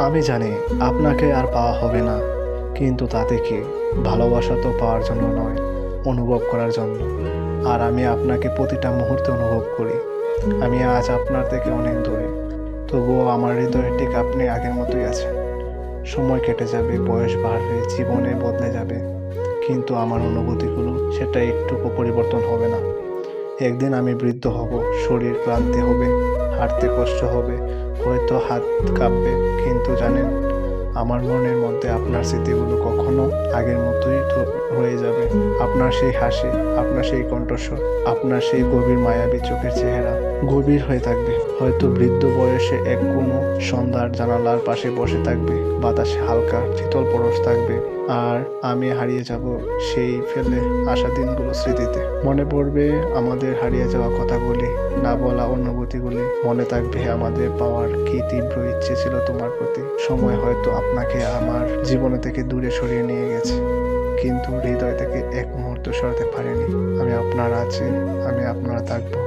আমি জানি আপনাকে আর পাওয়া হবে না, কিন্তু তাতে কি, ভালোবাসা তো পাওয়ার জন্য নয়, অনুভব করার জন্য। আর আমি আপনাকে প্রতিটা মুহূর্তে অনুভব করি। আমি আজ আপনার থেকে অনেক দূরে, তবুও আমার হৃদয়ে ঠিক আপনি আগের মতোই আছেন। সময় কেটে যাবে, বয়স বাড়বে, জীবনে বদলে যাবে, কিন্তু আমার অনুভূতিগুলো সেটা একটুকু পরিবর্তন হবে না। একদিন আমি বৃদ্ধ হব, শরীর ক্লান্তি হবে, হাঁটতে কষ্ট হবে, হয়তো হাত কাঁপবে, কিন্তু জানেন, আমার মনের মধ্যে আপনার স্মৃতিগুলো কখনো আগের মতোই রয়ে যাবে। আপনার সেই হাসি, আপনার সেই কণ্ঠস্বর, আপনার সেই গভীর মায়াবী চোখের চেহারা গভীর হয়ে থাকবে। হয়তো বৃদ্ধ বয়সে এক কোনো সন্ধ্যার জানালার পাশে বসে থাকবে, বাতাসে হালকা শীতল পরশ থাকবে, আর আমি হারিয়ে যাব সেই ফেলে আসা দিনগুলো স্মৃতিতে। মনে পড়বে আমাদের হারিয়ে যাওয়া কথাগুলি, না বলা অনুভূতিগুলি। মনে থাকবে আমাদের পাওয়ার কি তীব্র ইচ্ছে ছিল তোমার প্রতি। সময় হয়তো আপনাকে আমার জীবনে থেকে দূরে সরিয়ে নিয়ে গেছে, কিন্তু হৃদয় থেকে এক মুহূর্ত সরাতে পারেনি। আমি আপনার আছি, আমি আপনার থাকবো।